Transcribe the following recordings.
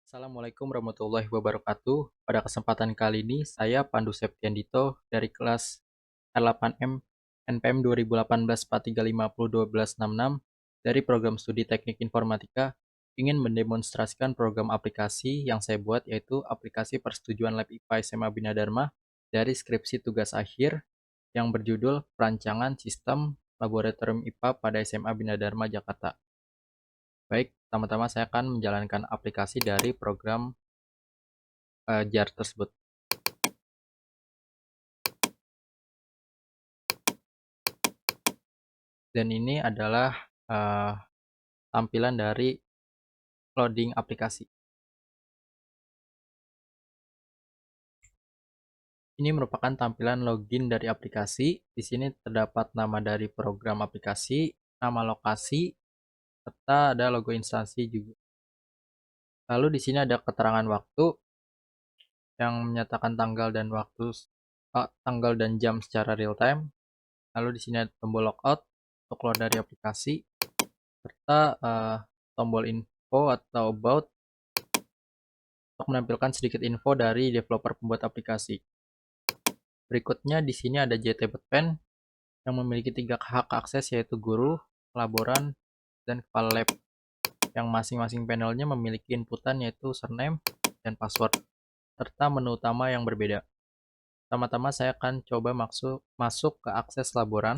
Assalamualaikum warahmatullahi wabarakatuh. Pada kesempatan kali ini, saya Pandu Septiandito dari kelas R8M NPM 2018-4350-1266 dari program studi Teknik Informatika ingin mendemonstrasikan program aplikasi yang saya buat, yaitu aplikasi persetujuan Lab IPA SMA Bina Dharma dari skripsi tugas akhir yang berjudul Perancangan Sistem Laboratorium IPA pada SMA Bina Dharma, Jakarta. Baik, pertama-tama saya akan menjalankan aplikasi dari program jar tersebut. Dan ini adalah tampilan dari loading aplikasi. Ini merupakan tampilan login dari aplikasi. Di sini terdapat nama dari program aplikasi, nama lokasi, serta ada logo instansi juga. Lalu di sini ada keterangan waktu yang menyatakan tanggal dan waktu, tanggal dan jam secara real time. Lalu di sini ada tombol logout untuk keluar dari aplikasi, serta tombol info atau about untuk menampilkan sedikit info dari developer pembuat aplikasi. Berikutnya di sini ada JTBotPen yang memiliki 3 hak akses, yaitu guru, laboran, dan kepala lab, yang masing-masing panelnya memiliki inputan yaitu username dan password, serta menu utama yang berbeda. Pertama-tama saya akan coba masuk ke akses laboran,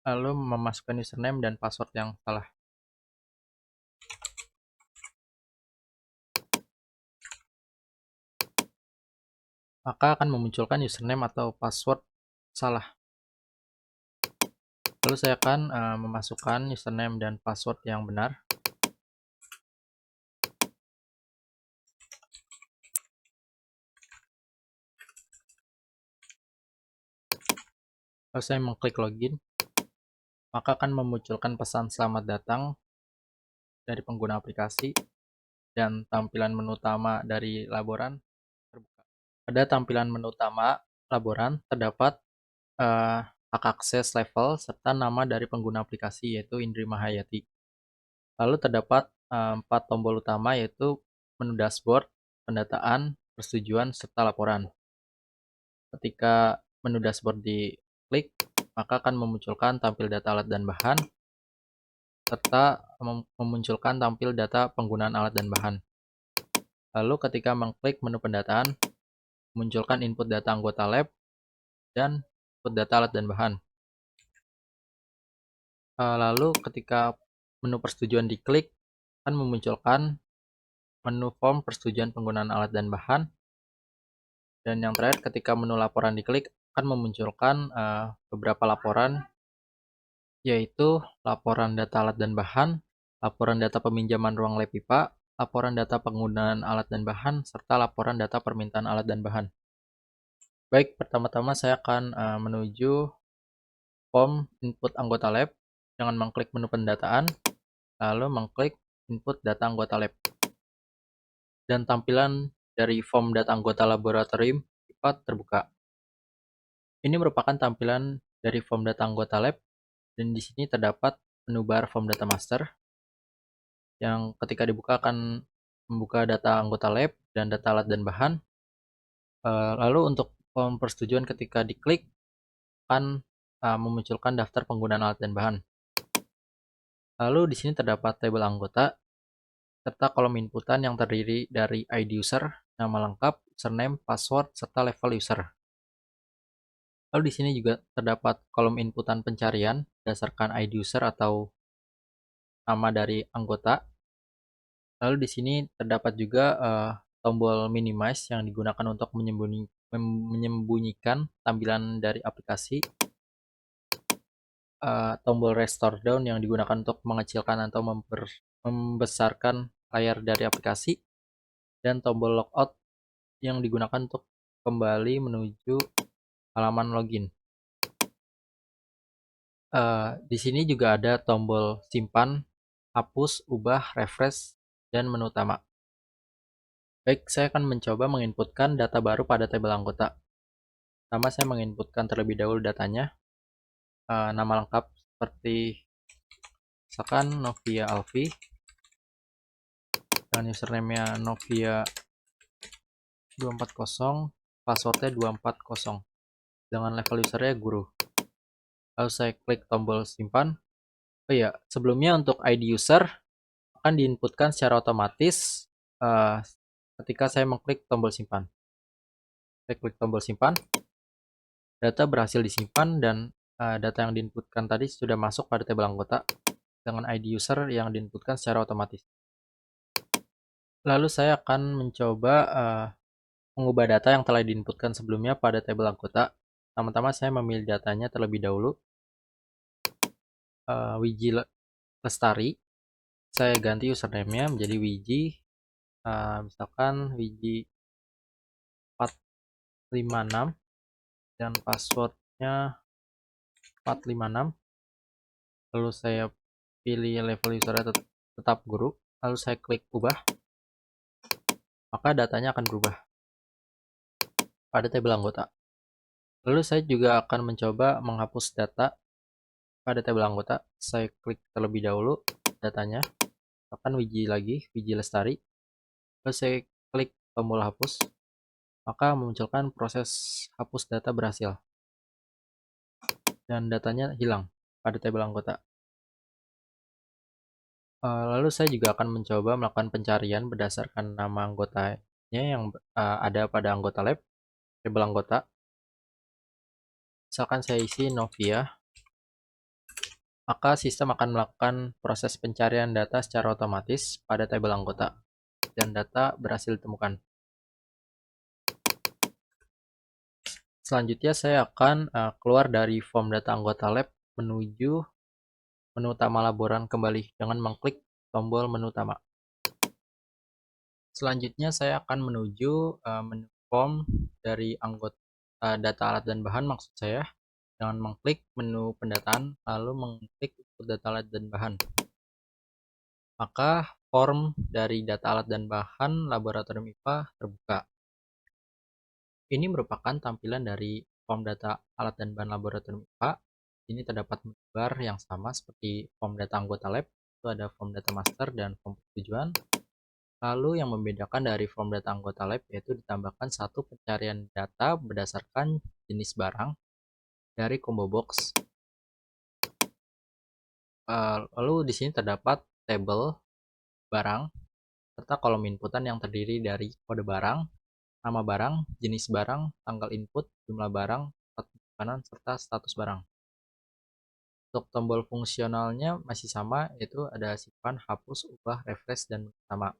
lalu memasukkan username dan password yang salah. Maka akan memunculkan username atau password salah. Lalu saya akan memasukkan username dan password yang benar. Lalu saya mengklik login, maka akan memunculkan pesan selamat datang dari pengguna aplikasi dan tampilan menu utama dari laboran terbuka. Pada tampilan menu utama laboran terdapat hak akses level serta nama dari pengguna aplikasi, yaitu Indri Mahayati. Lalu terdapat 4 tombol utama, yaitu menu dashboard, pendataan, persetujuan, serta laporan. Ketika menu dashboard diklik, maka akan memunculkan tampil data alat dan bahan, serta memunculkan tampil data penggunaan alat dan bahan. Lalu ketika mengklik menu pendataan, munculkan input data anggota lab dan input data alat dan bahan. Lalu ketika menu persetujuan diklik, akan memunculkan menu form persetujuan penggunaan alat dan bahan. Dan yang terakhir, ketika menu laporan diklik, akan memunculkan beberapa laporan, yaitu laporan data alat dan bahan, laporan data peminjaman ruang lab IPA, laporan data penggunaan alat dan bahan, serta laporan data permintaan alat dan bahan. Baik, pertama-tama saya akan menuju form input anggota lab dengan mengklik menu pendataan, lalu mengklik input data anggota lab. Dan tampilan dari form data anggota laboratorium IPA terbuka. Ini merupakan tampilan dari form data anggota lab, dan di sini terdapat menu bar form data master yang ketika dibuka akan membuka data anggota lab dan data alat dan bahan. Lalu untuk form persetujuan, ketika diklik akan memunculkan daftar penggunaan alat dan bahan. Lalu di sini terdapat tabel anggota serta kolom inputan yang terdiri dari ID user, nama lengkap, username, password, serta level user. Lalu di sini juga terdapat kolom inputan pencarian berdasarkan ID user atau nama dari anggota. Lalu di sini terdapat juga tombol minimize yang digunakan untuk menyembunyikan tampilan dari aplikasi. Tombol restore down yang digunakan untuk mengecilkan atau membesarkan layar dari aplikasi, dan tombol logout yang digunakan untuk kembali menuju halaman login. Di sini juga ada tombol simpan, hapus, ubah, refresh, dan menu utama. Baik, saya akan mencoba menginputkan data baru pada tabel anggota. Pertama, saya menginputkan terlebih dahulu datanya. Nama lengkap seperti misalkan Novia Alfi. dengan username-nya Novia 240, passwordnya 240, dengan level usernya guru. Lalu saya klik tombol simpan. Oh iya, sebelumnya untuk ID user akan diinputkan secara otomatis ketika saya mengklik tombol simpan. Saya klik tombol simpan, data berhasil disimpan dan data yang diinputkan tadi sudah masuk pada tabel anggota dengan ID user yang diinputkan secara otomatis. Lalu saya akan mencoba mengubah data yang telah diinputkan sebelumnya pada tabel anggota. Pertama-tama saya memilih datanya terlebih dahulu. Wiji Lestari. Saya ganti username-nya menjadi Wiji. Misalkan Wiji 456 dan passwordnya 456. Lalu saya pilih level usernya tetap guru. Lalu saya klik ubah. Maka datanya akan berubah pada tabel anggota. Lalu saya juga akan mencoba menghapus data pada tabel anggota. Saya klik terlebih dahulu datanya, akan Wiji lagi, Wiji Lestari. Lalu saya klik tombol hapus, maka memunculkan proses hapus data berhasil. Dan datanya hilang pada tabel anggota. Lalu saya juga akan mencoba melakukan pencarian berdasarkan nama anggotanya yang ada pada anggota lab, tabel anggota. Misalkan saya isi Novia, maka sistem akan melakukan proses pencarian data secara otomatis pada tabel anggota, dan data berhasil ditemukan. Selanjutnya saya akan keluar dari form data anggota lab menuju menu utama laboran kembali dengan mengklik tombol menu utama. Selanjutnya saya akan menuju menu form dari anggota data alat dan bahan, maksud saya, dengan mengklik menu pendataan lalu mengklik input data alat dan bahan. Maka form dari data alat dan bahan laboratorium IPA terbuka. Ini merupakan tampilan dari form data alat dan bahan laboratorium IPA. Ini terdapat gambar yang sama seperti form data anggota lab, itu ada form data master dan form persetujuan. Lalu yang membedakan dari form data anggota lab yaitu ditambahkan satu pencarian data berdasarkan jenis barang dari combo box. Lalu di sini terdapat tabel barang serta kolom inputan yang terdiri dari kode barang, nama barang, jenis barang, tanggal input, jumlah barang, penyimpanan, serta status barang. Untuk tombol fungsionalnya masih sama, yaitu ada simpan, hapus, ubah, refresh, dan sama.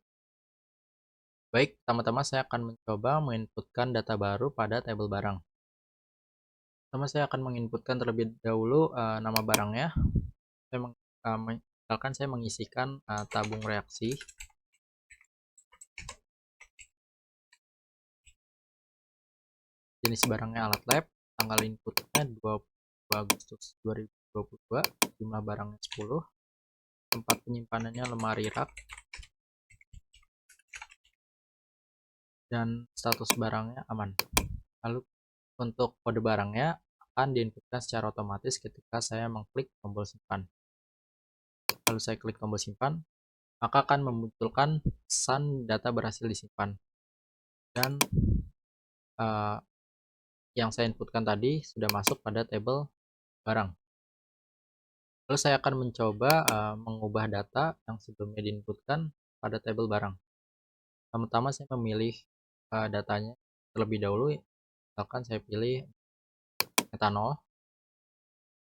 Baik, pertama-tama saya akan mencoba menginputkan data baru pada tabel barang. Pertama saya akan menginputkan terlebih dahulu nama barangnya. Misalkan saya mengisikan tabung reaksi. Jenis barangnya alat lab, tanggal inputnya 20 Agustus 2022, jumlah barangnya 10, tempat penyimpanannya lemari rak, dan status barangnya aman. Lalu untuk kode barangnya akan diinputkan secara otomatis ketika saya mengklik tombol simpan. Lalu saya klik tombol simpan, maka akan memunculkan pesan data berhasil disimpan. Dan yang saya inputkan tadi sudah masuk pada tabel barang. Lalu saya akan mencoba mengubah data yang sebelumnya diinputkan pada tabel barang. Pertama saya memilih datanya terlebih dahulu, misalkan saya pilih etanol.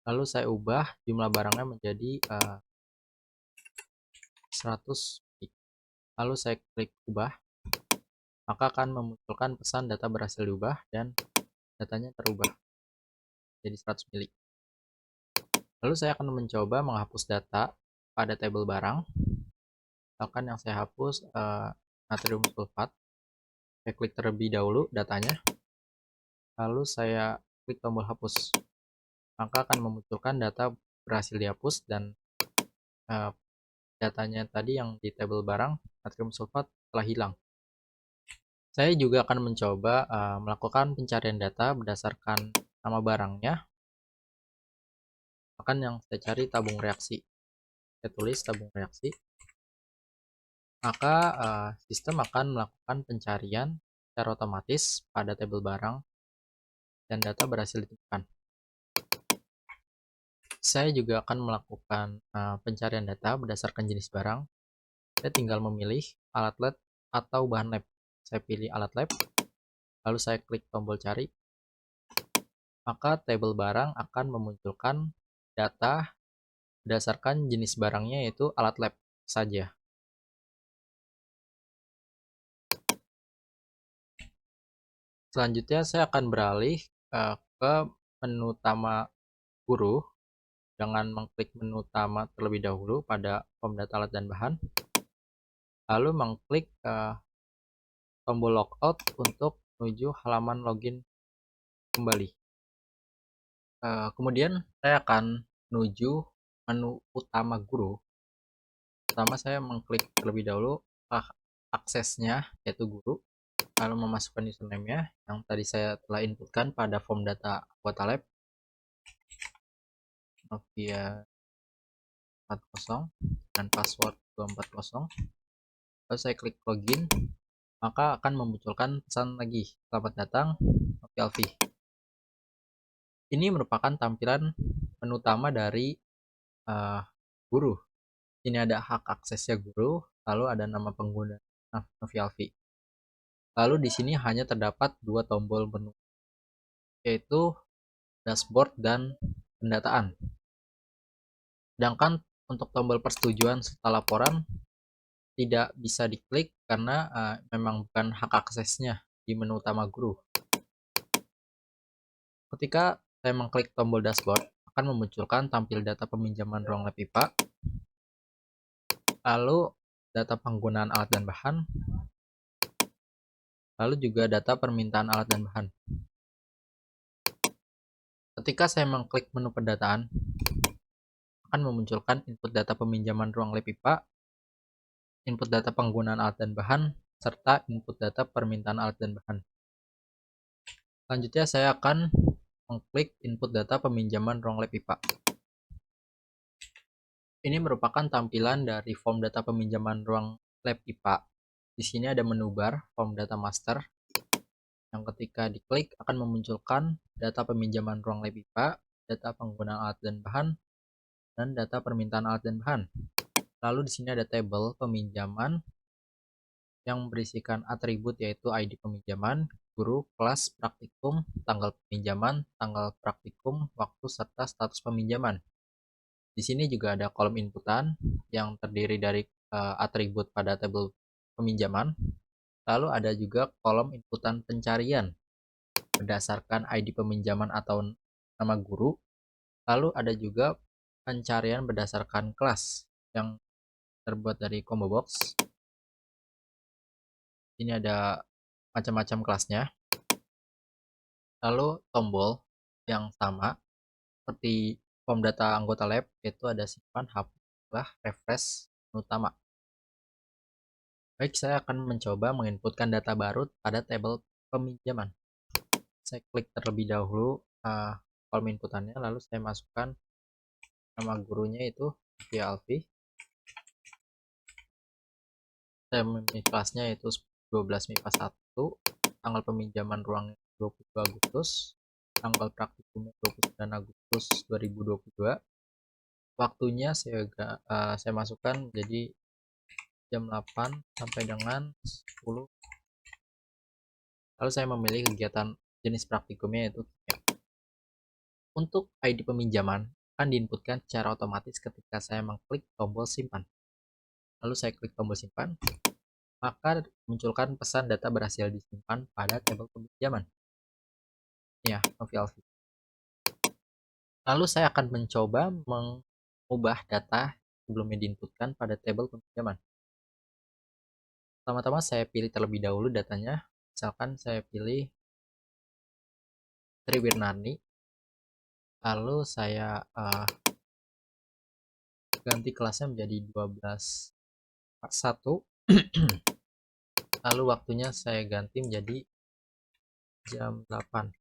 Lalu saya ubah jumlah barangnya menjadi 100. Lalu saya klik ubah, maka akan memunculkan pesan data berhasil diubah dan datanya terubah jadi 100 mili. Lalu saya akan mencoba menghapus data pada tabel barang. Misalkan yang saya hapus natrium sulfat. Saya klik terlebih dahulu datanya. Lalu saya klik tombol hapus. Maka akan memunculkan data berhasil dihapus dan datanya tadi yang di tabel barang natrium sulfat telah hilang. Saya juga akan mencoba melakukan pencarian data berdasarkan nama barangnya. Akan yang saya cari tabung reaksi. Saya tulis tabung reaksi. maka sistem akan melakukan pencarian secara otomatis pada tabel barang dan data berhasil ditemukan. Saya juga akan melakukan pencarian data berdasarkan jenis barang. Saya tinggal memilih alat lab atau bahan lab. Saya pilih alat lab, lalu saya klik tombol cari, maka tabel barang akan memunculkan data berdasarkan jenis barangnya, yaitu alat lab saja. Selanjutnya saya akan beralih ke menu utama guru dengan mengklik menu utama terlebih dahulu pada form data alat dan bahan, lalu mengklik tombol logout untuk menuju halaman login kembali. Kemudian saya akan menuju menu utama guru. Pertama saya mengklik terlebih dahulu aksesnya, yaitu guru, lalu memasukkan username-nya yang tadi saya telah inputkan pada form data anggota lab, Novia 40, dan password 240. Lalu saya klik login, maka akan memunculkan pesan lagi, selamat datang Novia Alfi. Ini merupakan tampilan menu utama dari guru. Ini ada hak aksesnya guru, lalu ada nama pengguna Novia Alfi. Lalu di sini hanya terdapat dua tombol menu, yaitu dashboard dan pendataan. Sedangkan untuk tombol persetujuan serta laporan tidak bisa diklik karena memang bukan hak aksesnya di menu utama guru. Ketika saya mengklik tombol dashboard, akan memunculkan tampil data peminjaman ruang lab IPA, lalu data penggunaan alat dan bahan, lalu juga data permintaan alat dan bahan. Ketika saya mengklik menu pendataan, akan memunculkan input data peminjaman ruang lab IPA, input data penggunaan alat dan bahan, serta input data permintaan alat dan bahan. Selanjutnya saya akan mengklik input data peminjaman ruang lab IPA. Ini merupakan tampilan dari form data peminjaman ruang lab IPA. Di sini ada menu bar form data master, yang ketika diklik akan memunculkan data peminjaman ruang lab IPA, data penggunaan alat dan bahan, dan data permintaan alat dan bahan. Lalu di sini ada tabel peminjaman yang berisikan atribut, yaitu ID peminjaman, guru, kelas, praktikum, tanggal peminjaman, tanggal praktikum, waktu, serta status peminjaman. Di sini juga ada kolom inputan yang terdiri dari atribut pada tabel peminjaman. Lalu ada juga kolom inputan pencarian berdasarkan ID peminjaman atau nama guru. Lalu ada juga pencarian berdasarkan kelas yang terbuat dari combo box. Ini ada macam-macam kelasnya. Lalu tombol yang sama seperti form data anggota lab, yaitu ada simpan, hapus, refresh, utama. Baik, saya akan mencoba menginputkan data baru pada tabel peminjaman. Saya klik terlebih dahulu kolom inputannya, lalu saya masukkan nama gurunya, itu Novia Alfi. Saya memilih kelasnya yaitu 12 MIPA 1, tanggal peminjaman ruang 22 Agustus, tanggal praktikumnya 29 Agustus 2022. Waktunya saya masukkan jadi jam 8 sampai dengan 10. Lalu saya memilih kegiatan jenis praktikumnya, yaitu kimia. Untuk ID peminjaman akan diinputkan secara otomatis ketika saya mengklik tombol simpan. Lalu saya klik tombol simpan, maka munculkan pesan data berhasil disimpan pada tabel peminjaman. Ya, Novia Alfi. Lalu saya akan mencoba mengubah data sebelumnya diinputkan pada tabel peminjaman. Pertama-tama saya pilih terlebih dahulu datanya. Misalkan saya pilih Triwirnani. Lalu saya ganti kelasnya menjadi 12/1. Lalu waktunya saya ganti menjadi jam 8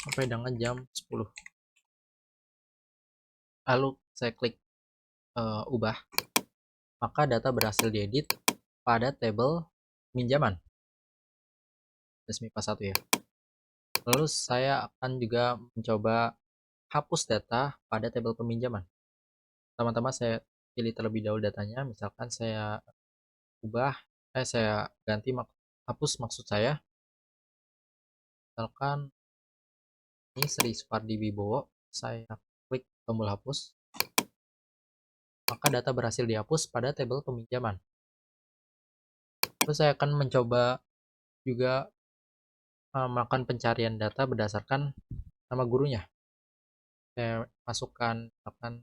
sampai dengan jam 10. Lalu saya klik ubah. maka data berhasil diedit pada tabel pinjaman. MIPA 1 ya. Lalu saya akan juga mencoba hapus data pada tabel peminjaman. Pertama-tama saya pilih terlebih dahulu datanya, misalkan saya saya ganti hapus maksud saya. Misalkan ini Sri Supardi Wibowo, saya klik tombol hapus, maka data berhasil dihapus pada tabel peminjaman. Terus saya akan mencoba juga melakukan pencarian data berdasarkan nama gurunya. Saya masukkan misalkan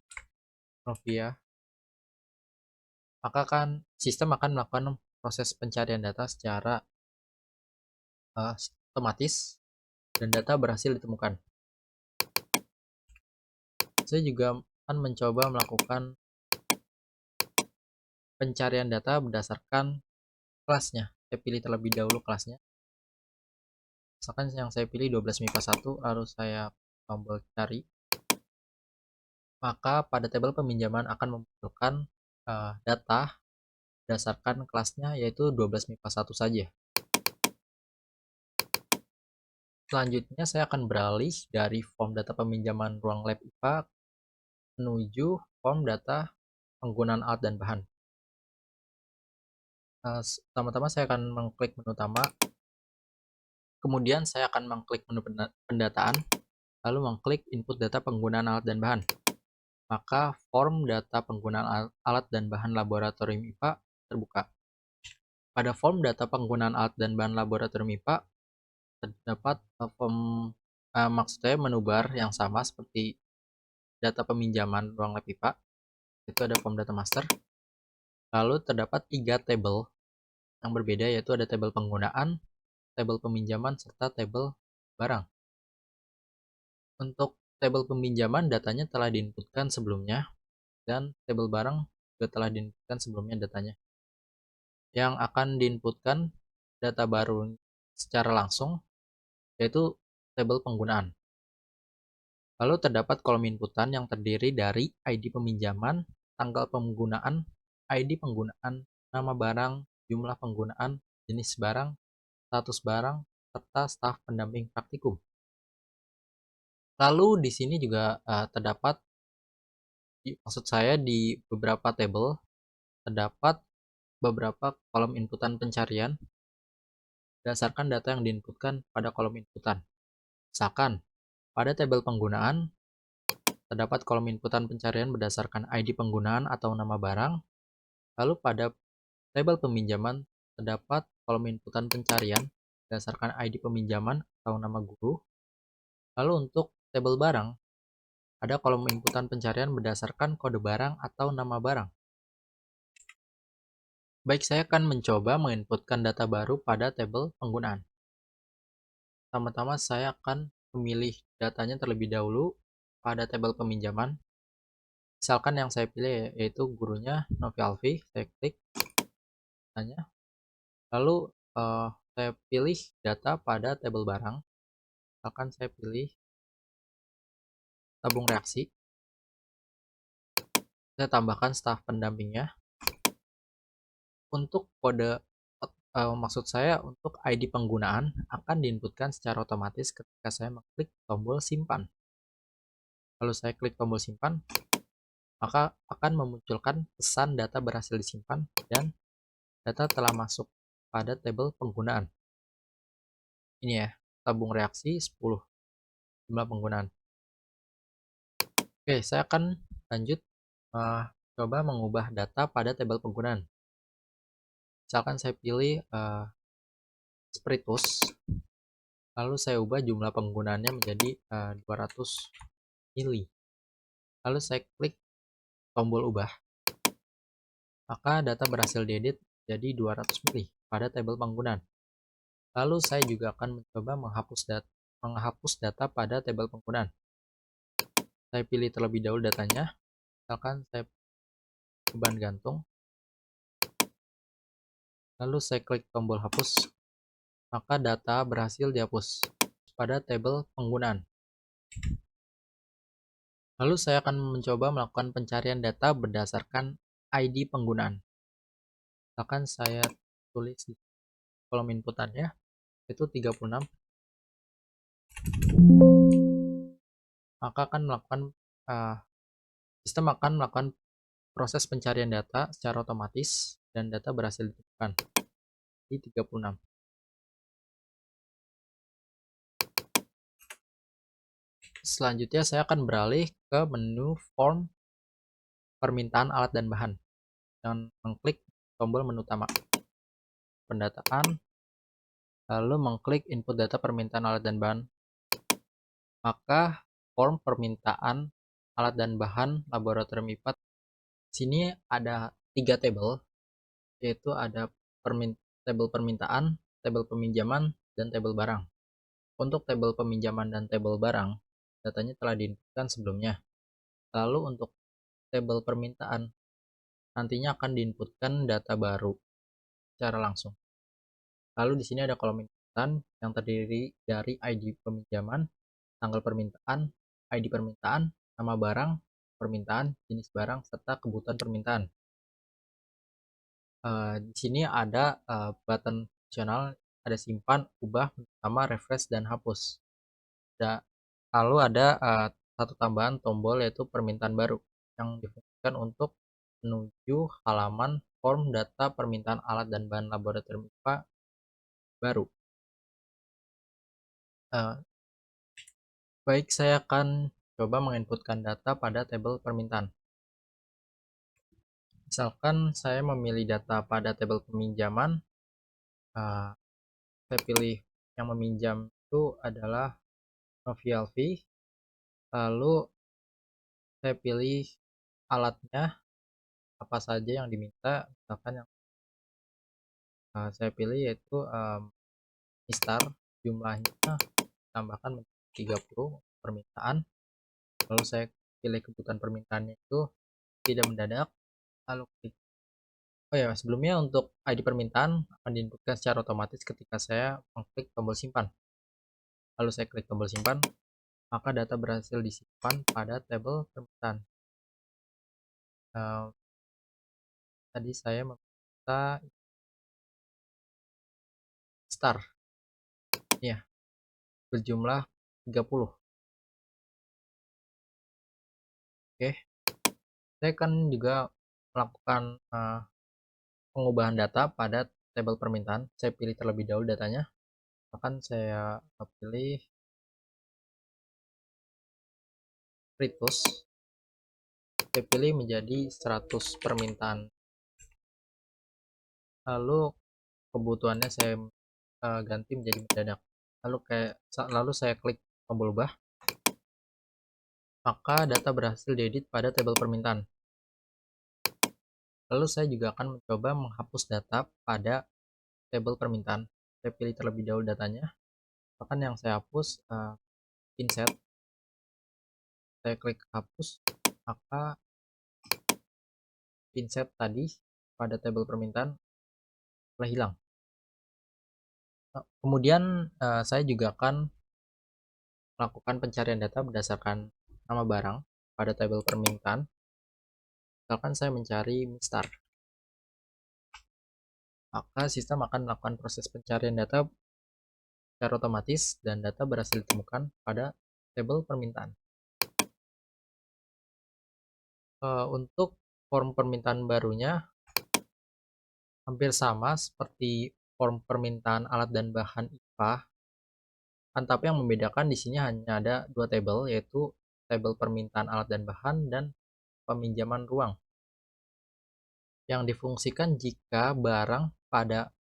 Novia, maka kan sistem akan melakukan proses pencarian data secara otomatis dan data berhasil ditemukan. Saya juga akan mencoba melakukan pencarian data berdasarkan kelasnya. Saya pilih terlebih dahulu kelasnya. Misalkan yang saya pilih 12 MIPA 1, lalu saya tombol cari. Maka pada tabel peminjaman akan memunculkan data berdasarkan kelasnya, yaitu 12 MIPA 1 saja. Selanjutnya saya akan beralih dari form data peminjaman ruang lab IPA menuju form data penggunaan alat dan bahan. Pertama-tama saya akan mengklik menu utama, kemudian saya akan mengklik menu pendataan, lalu mengklik input data penggunaan alat dan bahan. Maka form data penggunaan alat dan bahan laboratorium IPA terbuka. Pada form data penggunaan alat dan bahan laboratorium IPA terdapat maksud saya menu bar yang sama seperti data peminjaman ruang lab IPA. Itu ada form data master. Lalu terdapat 3 tabel yang berbeda, yaitu ada tabel penggunaan, tabel peminjaman, serta tabel barang. Untuk tabel peminjaman datanya telah diinputkan sebelumnya, dan tabel barang juga telah diinputkan sebelumnya datanya. Yang akan diinputkan data baru secara langsung yaitu tabel penggunaan. Lalu terdapat kolom inputan yang terdiri dari ID peminjaman, tanggal penggunaan, ID penggunaan, nama barang, jumlah penggunaan, jenis barang, status barang, serta staf pendamping praktikum. Lalu di sini juga terdapat, maksud saya di beberapa tabel terdapat beberapa kolom inputan pencarian berdasarkan data yang diinputkan pada kolom inputan. Misalkan pada tabel penggunaan terdapat kolom inputan pencarian berdasarkan ID penggunaan atau nama barang. Lalu pada tabel peminjaman terdapat kolom inputan pencarian berdasarkan ID peminjaman atau nama guru. Lalu untuk tabel barang ada kolom inputan pencarian berdasarkan kode barang atau nama barang. Baik, saya akan mencoba menginputkan data baru pada tabel penggunaan. Pertama-tama saya akan memilih datanya terlebih dahulu pada tabel peminjaman. Misalkan yang saya pilih yaitu gurunya Novi Alfi, saya klik datanya. Lalu saya pilih data pada tabel barang. Misalkan saya pilih tabung reaksi. Saya tambahkan staf pendampingnya. Untuk kode, maksud saya untuk ID penggunaan akan diinputkan secara otomatis ketika saya mengklik tombol simpan. Lalu saya klik tombol simpan, maka akan memunculkan pesan data berhasil disimpan dan data telah masuk pada tabel penggunaan. Ini ya, tabung reaksi 10, jumlah penggunaan. Oke, saya akan lanjut coba mengubah data pada tabel penggunaan. Misalkan saya pilih Spiritus, lalu saya ubah jumlah penggunaannya menjadi 200 mili. Lalu saya klik tombol ubah, maka data berhasil diedit jadi 200 mili pada tabel penggunaan. Lalu saya juga akan mencoba menghapus data pada tabel penggunaan. Saya pilih terlebih dahulu datanya, misalkan saya beban gantung. Lalu saya klik tombol hapus, maka data berhasil dihapus pada tabel penggunaan. Lalu saya akan mencoba melakukan pencarian data berdasarkan ID penggunaan. Misalkan saya tulis di kolom inputannya itu 36, maka akan melakukan sistem akan melakukan proses pencarian data secara otomatis dan data berhasil ditemukan di 36. Selanjutnya saya akan beralih ke menu form permintaan alat dan bahan dan mengklik tombol menu utama pendataan, lalu mengklik input data permintaan alat dan bahan. Maka form permintaan alat dan bahan laboratorium IPA sini ada 3 tabel, yaitu ada tabel permintaan, tabel peminjaman, dan tabel barang. Untuk tabel peminjaman dan tabel barang, datanya telah diinputkan sebelumnya. Lalu untuk tabel permintaan, nantinya akan diinputkan data baru secara langsung. Lalu di sini ada kolom inputan yang terdiri dari ID peminjaman, tanggal permintaan, ID permintaan, nama barang, permintaan, jenis barang, serta kebutuhan permintaan. Di sini ada button fungsional, ada simpan, ubah, utama, refresh, dan hapus. Lalu ada satu tambahan tombol yaitu permintaan baru yang difungsikan untuk menuju halaman form data permintaan alat dan bahan laboratorium IPA baru. Baik, saya akan coba menginputkan data pada tabel permintaan. Misalkan saya memilih data pada tabel peminjaman, saya pilih yang meminjam itu adalah Novialvi, lalu saya pilih alatnya apa saja yang diminta, misalkan yang saya pilih yaitu mistar, jumlahnya tambahkan menjadi 30 permintaan, lalu saya pilih kebutuhan permintaannya itu tidak mendadak, lalu klik. Oh ya, sebelumnya untuk ID permintaan akan diinputkan secara otomatis ketika saya mengklik tombol simpan. Lalu saya klik tombol simpan, maka data berhasil disimpan pada tabel permintaan. Tadi saya meminta star, ya, berjumlah 30. Oke, saya akan juga melakukan pengubahan data pada tabel permintaan. Saya pilih terlebih dahulu datanya, akan saya pilih Ritus, saya pilih menjadi 100 permintaan, lalu kebutuhannya saya ganti menjadi mendadak, lalu saya klik tombol ubah, maka data berhasil diedit pada tabel permintaan. Lalu saya juga akan mencoba menghapus data pada tabel permintaan. Saya pilih terlebih dahulu datanya, bahkan yang saya hapus inset, saya klik hapus, maka inset tadi pada tabel permintaan telah hilang. Kemudian saya juga akan melakukan pencarian data berdasarkan nama barang pada tabel permintaan. Misalkan saya mencari mistar, maka sistem akan melakukan proses pencarian data secara otomatis dan data berhasil ditemukan pada tabel permintaan. Untuk form permintaan barunya hampir sama seperti form permintaan alat dan bahan IPA, tapi yang membedakan di sini hanya ada 2 tabel, yaitu tabel permintaan alat dan bahan dan peminjaman ruang, yang difungsikan jika barang pada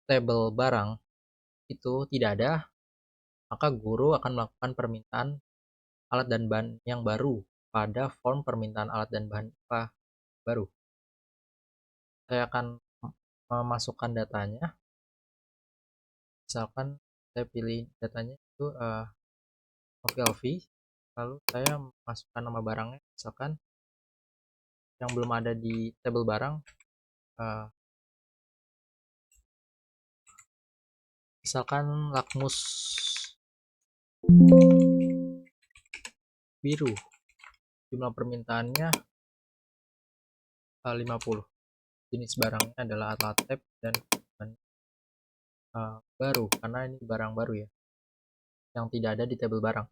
tabel barang itu tidak ada, maka guru akan melakukan permintaan alat dan bahan yang baru pada form permintaan alat dan bahan IPA baru. Saya akan memasukkan datanya, misalkan saya pilih datanya itu Novialvi, lalu saya masukkan nama barangnya, misalkan yang belum ada di tabel barang, misalkan lakmus biru, jumlah permintaannya 50. jenis barangnya adalah alat tab dan baru, karena ini barang baru ya, yang tidak ada di tabel barang.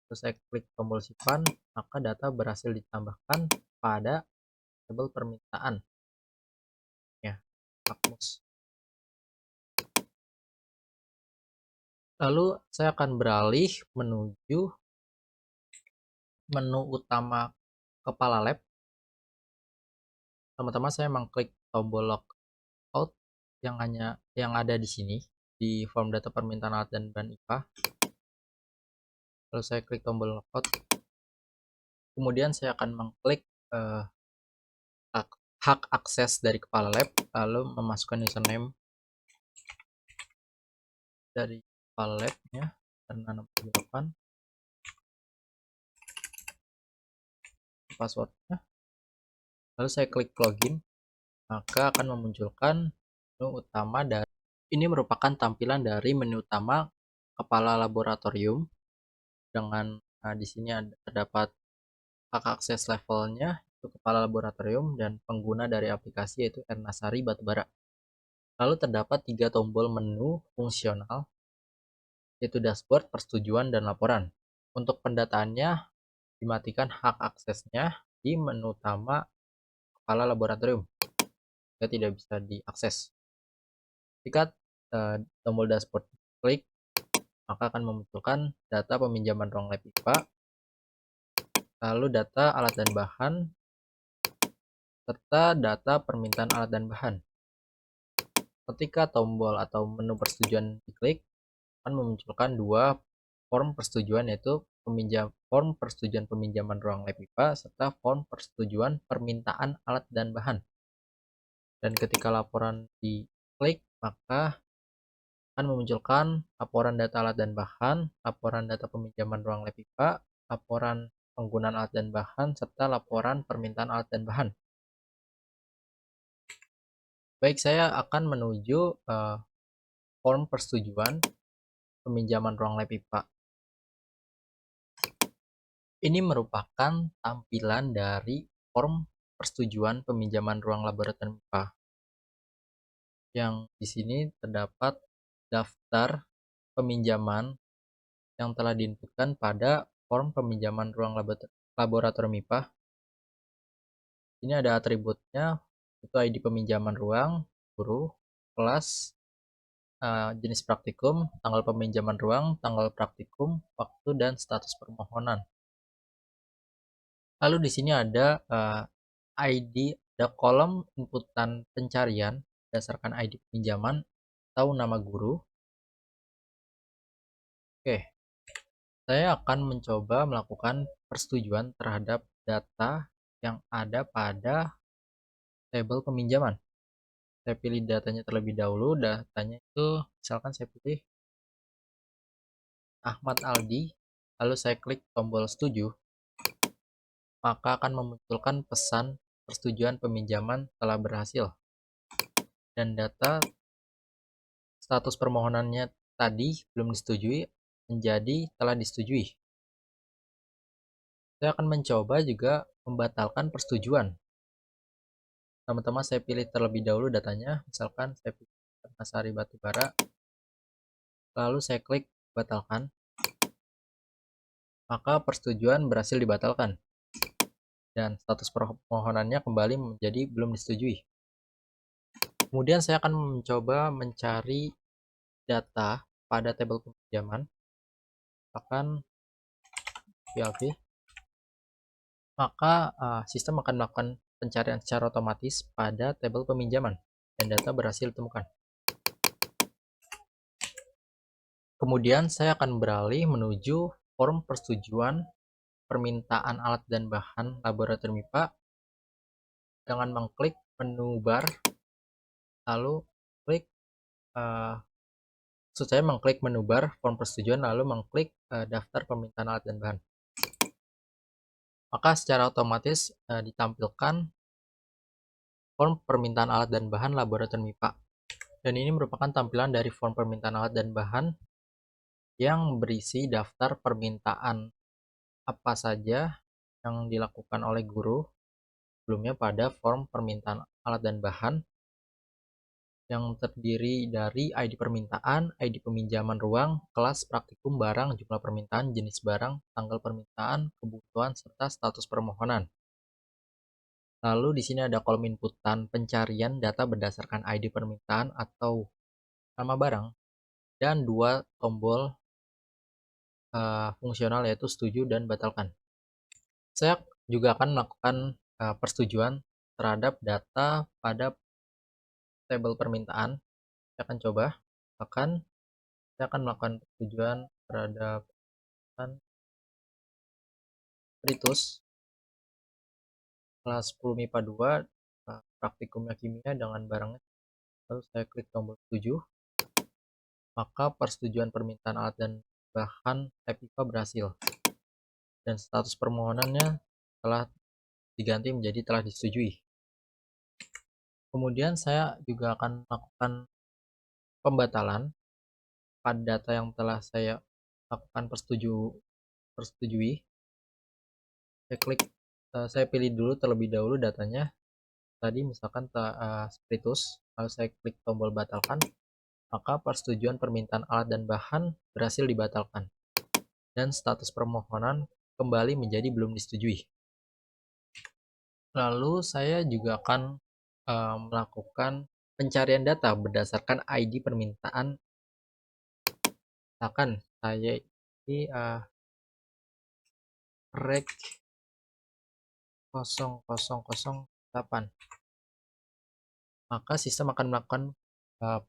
Terus saya klik tombol simpan, maka data berhasil ditambahkan pada tabel permintaan ya, Akmus. Lalu saya akan beralih menuju menu utama kepala lab. Pertama-tama saya mengklik tombol logout yang ada di sini di form data permintaan alat dan bahan IPA. Lalu saya klik tombol logout. Kemudian saya akan mengklik hak akses dari kepala lab, lalu memasukkan username dari kepala labnya karena 68, passwordnya. Lalu saya klik login, maka akan memunculkan menu utama dari ini merupakan tampilan dari menu utama kepala laboratorium dengan di sini terdapat hak akses levelnya itu kepala laboratorium dan pengguna dari aplikasi yaitu Ernasari Batubara. Lalu terdapat 3 tombol menu fungsional yaitu dashboard, persetujuan, dan laporan. Untuk pendataannya dimatikan hak aksesnya di menu utama kepala laboratorium jika tidak bisa diakses. Jika tombol dashboard klik, maka akan memunculkan data peminjaman ruang lab IPA, lalu data alat dan bahan, serta data permintaan alat dan bahan. Ketika tombol atau menu persetujuan diklik, akan memunculkan 2 form persetujuan yaitu form persetujuan peminjaman ruang lab IPA serta form persetujuan permintaan alat dan bahan. Dan ketika laporan diklik, maka akan memunculkan laporan data alat dan bahan, laporan data peminjaman ruang lab IPA, laporan penggunaan alat dan bahan, serta laporan permintaan alat dan bahan. Baik, saya akan menuju form persetujuan peminjaman ruang lab IPA. Ini merupakan tampilan dari form persetujuan peminjaman ruang laboratorium IPA. Yang di sini terdapat daftar peminjaman yang telah diinputkan pada form peminjaman ruang laboratorium IPA. Ini ada atributnya, itu ID peminjaman ruang, guru, kelas, jenis praktikum, tanggal peminjaman ruang, tanggal praktikum, waktu, dan status permohonan. Lalu di sini ada ID, ada kolom inputan pencarian berdasarkan ID peminjaman atau nama guru. Oke, saya akan mencoba melakukan persetujuan terhadap data yang ada pada tabel peminjaman. Saya pilih datanya terlebih dahulu, datanya itu misalkan saya pilih Ahmad Aldi, lalu saya klik tombol setuju, maka akan memunculkan pesan persetujuan peminjaman telah berhasil. Dan data status permohonannya tadi belum disetujui menjadi telah disetujui. Saya akan mencoba juga membatalkan persetujuan. Pertama-tama saya pilih terlebih dahulu datanya, misalkan saya pilih Ernasari Batubara, lalu saya klik batalkan, maka persetujuan berhasil dibatalkan dan status permohonannya kembali menjadi belum disetujui. Kemudian saya akan mencoba mencari data pada tabel peminjaman, akan PLV, maka sistem akan melakukan pencarian secara otomatis pada tabel peminjaman dan data berhasil ditemukan. Kemudian saya akan beralih menuju form persetujuan permintaan alat dan bahan laboratorium IPA dengan mengklik menu bar, lalu klik maksud saya mengklik menu bar form persetujuan, lalu mengklik daftar permintaan alat dan bahan. Maka secara otomatis ditampilkan form permintaan alat dan bahan laboratorium IPA. Dan ini merupakan tampilan dari form permintaan alat dan bahan yang berisi daftar permintaan apa saja yang dilakukan oleh guru sebelumnya pada form permintaan alat dan bahan yang terdiri dari ID permintaan, ID peminjaman ruang, kelas, praktikum, barang, jumlah permintaan, jenis barang, tanggal permintaan, kebutuhan, serta status permohonan. Lalu di sini ada kolom inputan pencarian data berdasarkan ID permintaan atau nama barang dan dua tombol fungsional yaitu setuju dan batalkan. Saya juga akan melakukan persetujuan terhadap data pada tabel permintaan. Saya akan coba, saya akan melakukan persetujuan terhadap Ritus kelas 10 MIPA 2 praktikumnya kimia dengan barangnya. Lalu saya klik tombol setuju, maka persetujuan permintaan alat dan bahan IPA berhasil dan status permohonannya telah diganti menjadi telah disetujui. Kemudian saya juga akan melakukan pembatalan pada data yang telah saya lakukan persetujui. Saya pilih dulu terlebih dahulu datanya. Tadi misalkan Spiritus, lalu saya klik tombol batalkan, maka persetujuan permintaan alat dan bahan berhasil dibatalkan dan status permohonan kembali menjadi belum disetujui. Lalu saya juga akan melakukan pencarian data berdasarkan ID permintaan. Misalkan saya ini rek 0008, maka sistem akan melakukan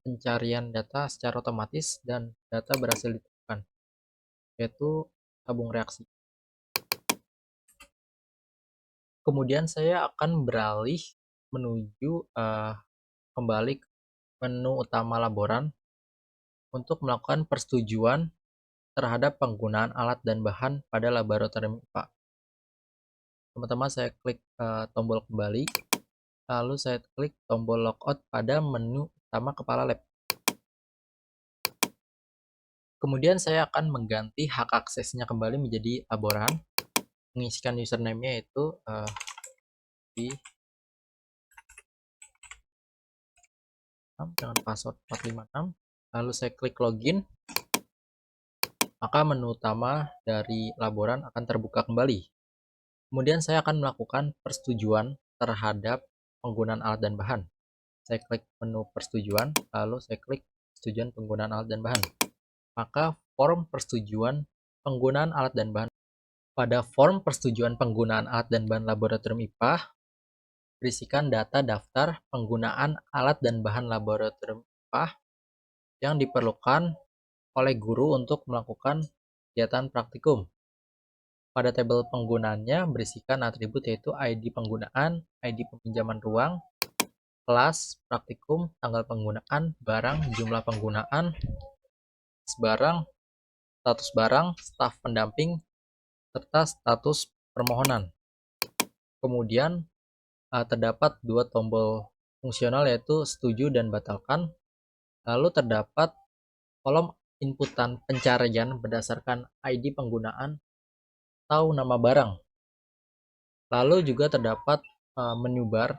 pencarian data secara otomatis dan data berhasil ditemukan, yaitu tabung reaksi. Kemudian saya akan beralih menuju kembali ke menu utama laboran untuk melakukan persetujuan terhadap penggunaan alat dan bahan pada laboratorium IPA. Pertama saya klik tombol kembali, lalu saya klik tombol logout pada menu utama kepala lab. Kemudian saya akan mengganti hak aksesnya kembali menjadi laboran, mengisikan username-nya yaitu dengan password 456, lalu saya klik login, maka menu utama dari laboran akan terbuka kembali. Kemudian saya akan melakukan persetujuan terhadap penggunaan alat dan bahan. Saya klik menu persetujuan, lalu saya klik persetujuan penggunaan alat dan bahan. Maka form persetujuan penggunaan alat dan bahan. Pada form persetujuan penggunaan alat dan bahan laboratorium IPA, berisikan data daftar penggunaan alat dan bahan laboratorium IPA yang diperlukan oleh guru untuk melakukan kegiatan praktikum. Pada tabel penggunaannya berisikan atribut yaitu ID penggunaan, ID peminjaman ruang, kelas, praktikum, tanggal penggunaan, barang, jumlah penggunaan, barang, status barang, staf pendamping, serta status permohonan. Kemudian terdapat dua tombol fungsional yaitu setuju dan batalkan. Lalu terdapat kolom inputan pencarian berdasarkan ID penggunaan atau nama barang. Lalu juga terdapat menu bar,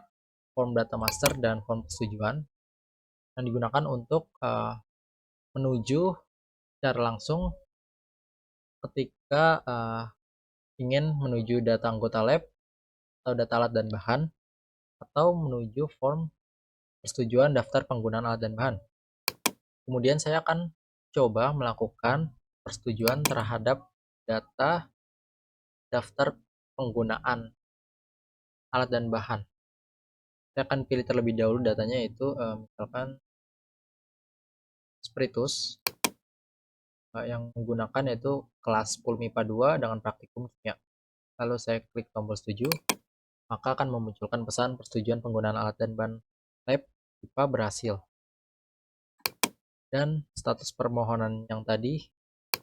form data master, dan form persetujuan yang digunakan untuk menuju secara langsung ketika ingin menuju data anggota lab atau data alat dan bahan, atau menuju form persetujuan daftar penggunaan alat dan bahan. Kemudian saya akan coba melakukan persetujuan terhadap data daftar penggunaan alat dan bahan. Saya akan pilih terlebih dahulu datanya yaitu misalkan Spiritus yang menggunakan yaitu kelas 10 MIPA 2 dengan praktikum kimia. Lalu saya klik tombol setuju, maka akan memunculkan pesan persetujuan penggunaan alat dan bahan lab IPA berhasil. Dan status permohonan yang tadi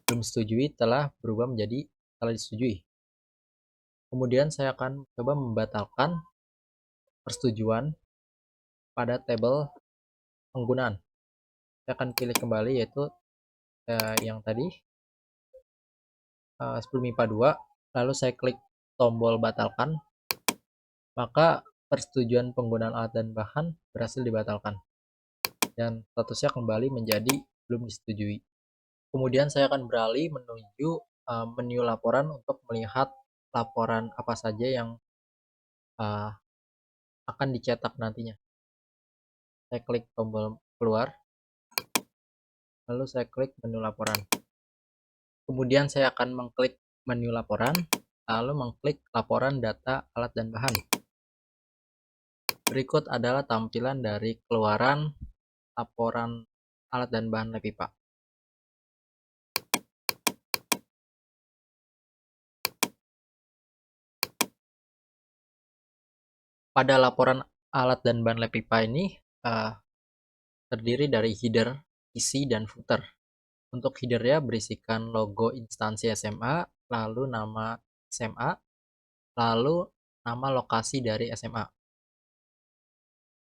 belum disetujui telah berubah menjadi telah disetujui. Kemudian saya akan coba membatalkan persetujuan pada tabel penggunaan. Saya akan pilih kembali yaitu yang tadi 10 MIPA 2, lalu saya klik tombol batalkan, maka persetujuan penggunaan alat dan bahan berhasil dibatalkan dan statusnya kembali menjadi belum disetujui. Kemudian saya akan beralih menuju menu laporan untuk melihat laporan apa saja yang akan dicetak nantinya. Saya klik tombol keluar, lalu saya klik menu laporan. Kemudian saya akan mengklik menu laporan, lalu mengklik laporan data alat dan bahan. Berikut adalah tampilan dari keluaran laporan alat dan bahan lab IPA. Pada laporan alat dan bahan lab IPA ini terdiri dari header, isi, dan footer. Untuk headernya berisikan logo instansi SMA, lalu nama SMA, lalu nama lokasi dari SMA.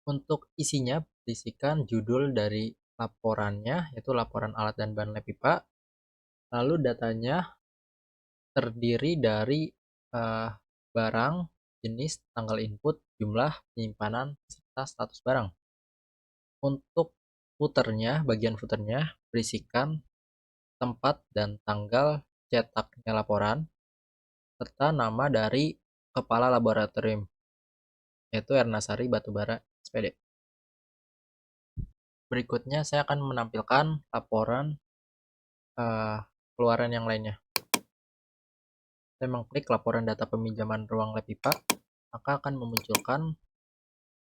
Untuk isinya berisikan judul dari laporannya, yaitu laporan alat dan bahan lab IPA. Lalu datanya terdiri dari barang, jenis, tanggal input, jumlah, penyimpanan, serta status barang. Untuk footernya, bagian footernya berisikan tempat dan tanggal cetaknya laporan, serta nama dari kepala laboratorium, yaitu Ernasari Batubara SPD. Berikutnya saya akan menampilkan laporan keluaran yang lainnya. Saya mengklik laporan data peminjaman ruang lab IPA, maka akan memunculkan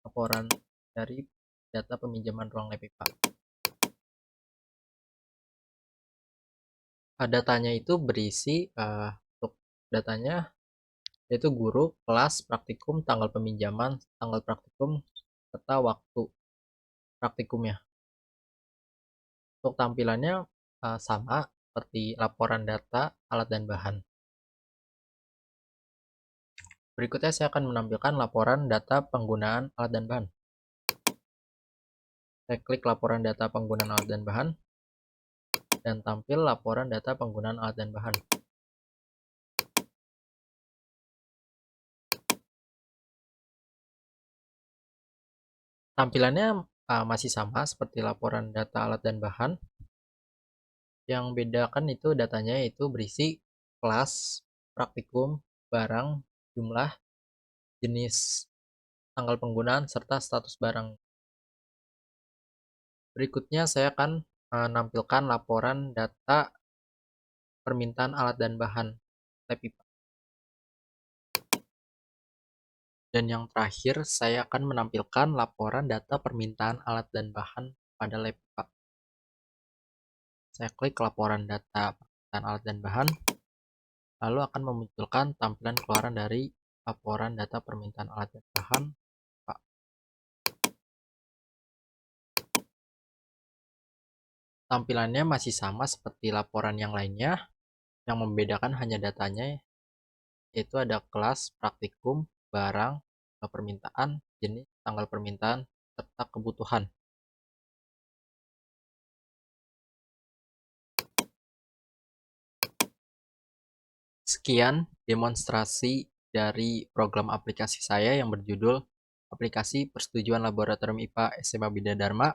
laporan dari data peminjaman ruang lab IPA. Datanya itu berisi untuk datanya yaitu guru, kelas, praktikum, tanggal peminjaman, tanggal praktikum, serta waktu praktikumnya. Untuk tampilannya sama seperti laporan data, alat dan bahan. Berikutnya saya akan menampilkan laporan data penggunaan alat dan bahan. Saya klik laporan data penggunaan alat dan bahan, dan tampil laporan data penggunaan alat dan bahan. Tampilannya masih sama seperti laporan data alat dan bahan. Yang bedakan itu datanya itu berisi kelas, praktikum, barang, jumlah, jenis, tanggal penggunaan, serta status barang. Berikutnya saya akan menampilkan laporan data permintaan alat dan bahan lab IPA. Dan yang terakhir, saya akan menampilkan laporan data permintaan alat dan bahan pada lab IPA. Saya klik laporan data permintaan alat dan bahan, lalu akan memunculkan tampilan keluaran dari laporan data permintaan alat dan bahan. Tampilannya masih sama seperti laporan yang lainnya, yang membedakan hanya datanya, yaitu ada kelas, praktikum, barang, permintaan, jenis, tanggal permintaan, serta kebutuhan. Sekian demonstrasi dari program aplikasi saya yang berjudul Aplikasi Persetujuan Laboratorium IPA SMA Bida Dharma.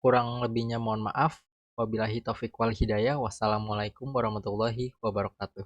Kurang lebihnya mohon maaf. Wabillahi taufiq wal hidayah. Wassalamualaikum warahmatullahi wabarakatuh.